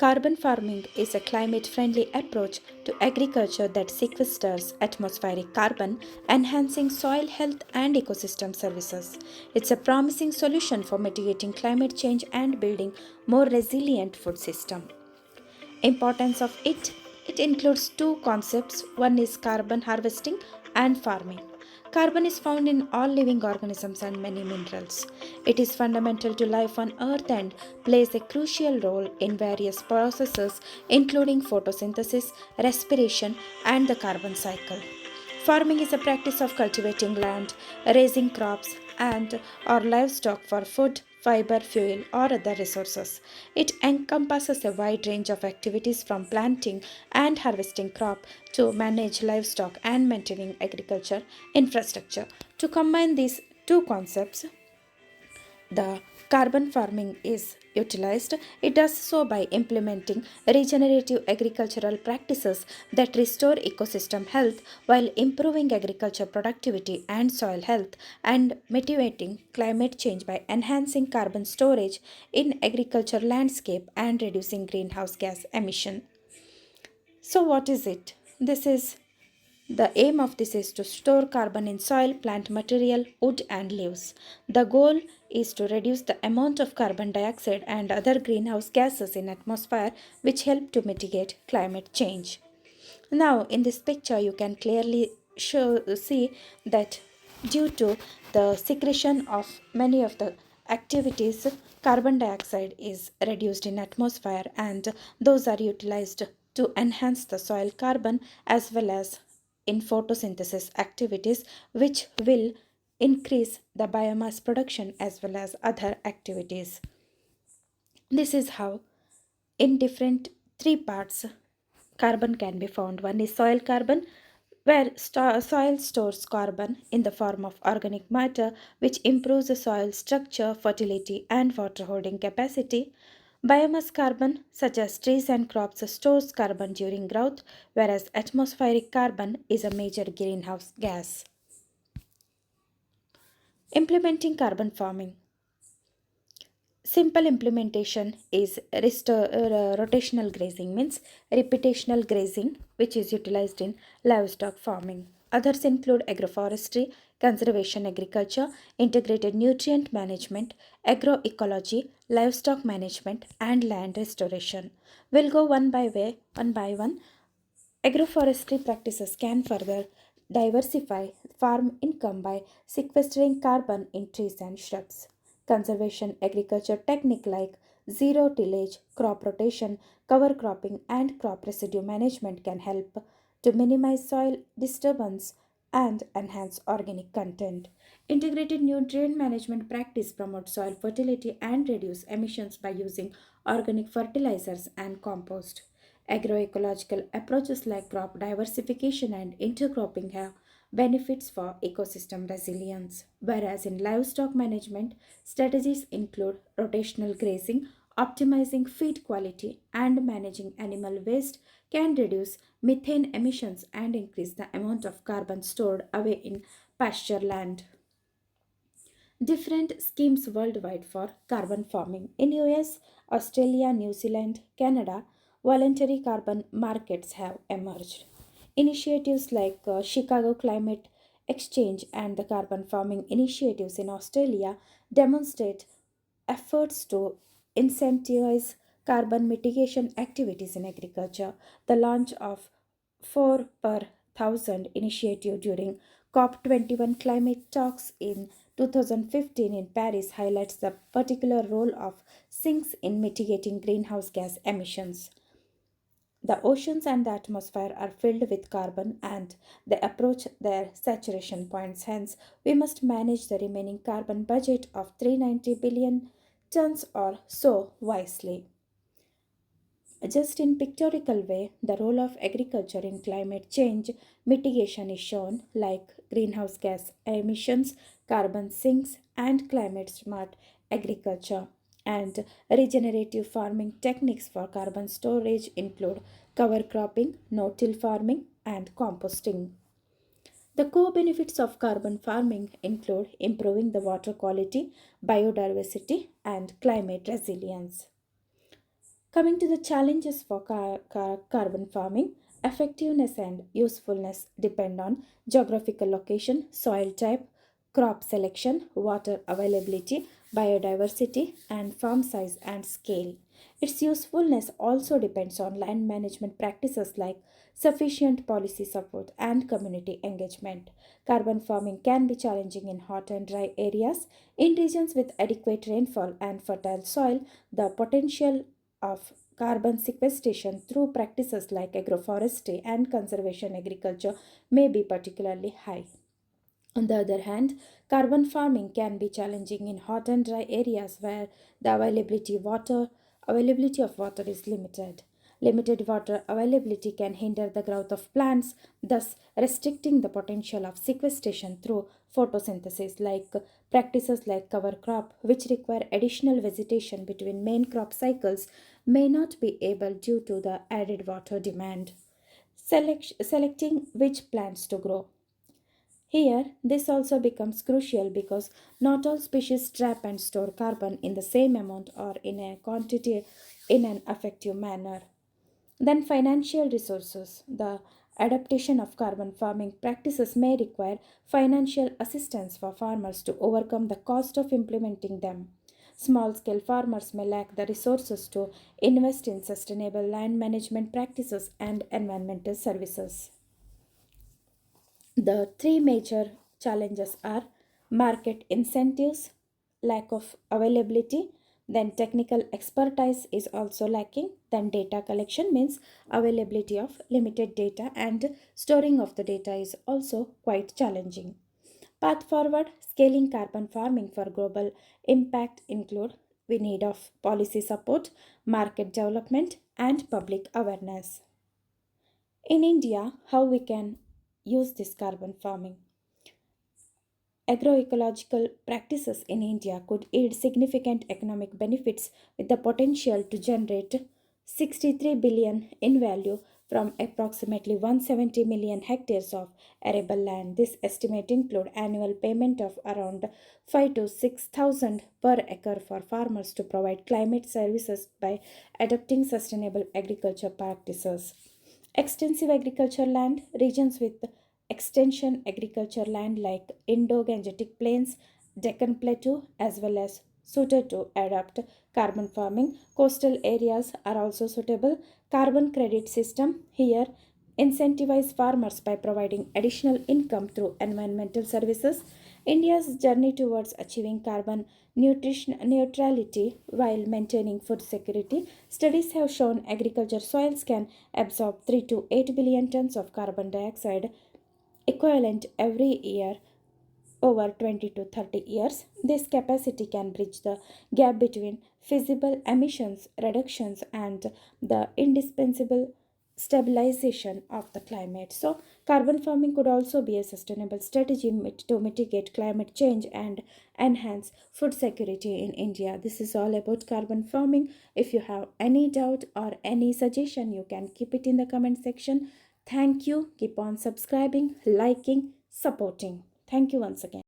Carbon farming is a climate friendly approach to agriculture that sequesters atmospheric carbon, enhancing soil health and ecosystem services. It's a promising solution for mitigating climate change and building more resilient food system. Importance of it includes two concepts. One is carbon harvesting and farming. Carbon is found in all living organisms and many minerals. It is fundamental to life on earth and plays a crucial role in various processes including photosynthesis, respiration and the carbon cycle. Farming is a practice of cultivating land, raising crops, and or livestock for food, fiber, fuel, or other resources. It encompasses a wide range of activities from planting and harvesting crop to manage livestock and maintaining agriculture infrastructure. To combine these two concepts, the carbon farming is utilized. It does so by implementing regenerative agricultural practices that restore ecosystem health while improving agriculture productivity and soil health and mitigating climate change by enhancing carbon storage in agriculture landscape and reducing greenhouse gas emission. So what is it? This is the aim of this is to store carbon in soil, plant material, wood, and leaves. The goal is to reduce the amount of carbon dioxide and other greenhouse gases in atmosphere which help to mitigate climate change. Now, in this picture, you can clearly see that due to the secretion of many of the activities, carbon dioxide is reduced in atmosphere, and those are utilized to enhance the soil carbon as well as in photosynthesis activities, which will increase the biomass production as well as other activities. This is how in different three parts carbon can be found. One is soil carbon, where soil stores carbon in the form of organic matter, which improves the soil structure, fertility, and water holding capacity. Biomass carbon, such as trees and crops, stores carbon during growth, whereas atmospheric carbon is a major greenhouse gas. Implementing carbon farming. Simple implementation is rotational grazing, means reputational grazing, which is utilized in livestock farming. Others include agroforestry, conservation agriculture, integrated nutrient management, agroecology, livestock management, and land restoration. We'll go one by one. Agroforestry practices can further diversify farm income by sequestering carbon in trees and shrubs. Conservation agriculture technique like zero tillage, crop rotation, cover cropping, and crop residue management can help to minimize soil disturbance and enhance organic content. Integrated nutrient management practice promotes soil fertility and reduce emissions by using organic fertilizers and compost. Agroecological approaches like crop diversification and intercropping have benefits for ecosystem resilience, whereas in livestock management, strategies include rotational grazing, optimizing feed quality, and managing animal waste can reduce methane emissions and increase the amount of carbon stored away in pasture land. Different schemes worldwide for carbon farming. In US, Australia, New Zealand, Canada, voluntary carbon markets have emerged. Initiatives like Chicago Climate Exchange and the carbon farming initiatives in Australia demonstrate efforts to incentivize carbon mitigation activities in agriculture. The launch of 4 per thousand initiative during COP21 climate talks in 2015 in Paris highlights the particular role of sinks in mitigating greenhouse gas emissions. The oceans and the atmosphere are filled with carbon and they approach their saturation points. Hence, we must manage the remaining carbon budget of 390 billion tons or so wisely. Just in pictorial way, the role of agriculture in climate change mitigation is shown like greenhouse gas emissions, carbon sinks, and climate smart agriculture. And regenerative farming techniques for carbon storage include cover cropping, no-till farming, and composting. The core benefits of carbon farming include improving the water quality, biodiversity, and climate resilience. Coming to the challenges for carbon farming, effectiveness and usefulness depend on geographical location, soil type, crop selection, water availability, biodiversity, and farm size and scale. Its usefulness also depends on land management practices like sufficient policy support and community engagement. Carbon farming can be challenging in hot and dry areas. In regions with adequate rainfall and fertile soil, the potential of carbon sequestration through practices like agroforestry and conservation agriculture may be particularly high. On the other hand, carbon farming can be challenging in hot and dry areas where the availability of water is limited. Limited water availability can hinder the growth of plants, thus restricting the potential of sequestration through photosynthesis, like practices like cover crop, which require additional vegetation between main crop cycles, may not be able due to the added water demand. Selecting which plants to grow. Here, this also becomes crucial because not all species trap and store carbon in the same amount or in a quantity in an effective manner. Then, financial resources. The adaptation of carbon farming practices may require financial assistance for farmers to overcome the cost of implementing them. Small scale farmers may lack the resources to invest in sustainable land management practices and environmental services. The three major challenges are market incentives, lack of availability, then technical expertise is also lacking, then data collection means availability of limited data and storing of the data is also quite challenging. Path forward scaling carbon farming for global impact include we need of policy support, market development and public awareness. In India, how we can use this carbon farming? Agroecological practices in India could yield significant economic benefits with the potential to generate 63 billion in value from approximately 170 million hectares of arable land. This estimate include annual payment of around 5 to 6,000 per acre for farmers to provide climate services by adopting sustainable agriculture practices. Extensive agriculture land, regions with extension agriculture land like Indo-Gangetic Plains, Deccan Plateau, as well as suited to adopt carbon farming. Coastal areas are also suitable. Carbon credit system here incentivize farmers by providing additional income through environmental services. India's journey towards achieving carbon nutrition neutrality while maintaining food security. Studies have shown agriculture soils can absorb 3 to 8 billion tons of carbon dioxide equivalent every year over 20 to 30 years. This capacity can bridge the gap between feasible emissions reductions and the indispensable stabilization of the climate. So, carbon farming could also be a sustainable strategy to mitigate climate change and enhance food security in India. This is all about carbon farming. If you have any doubt or any suggestion, you can keep it in the comment section. Thank you. Keep on subscribing, liking, supporting. Thank you once again.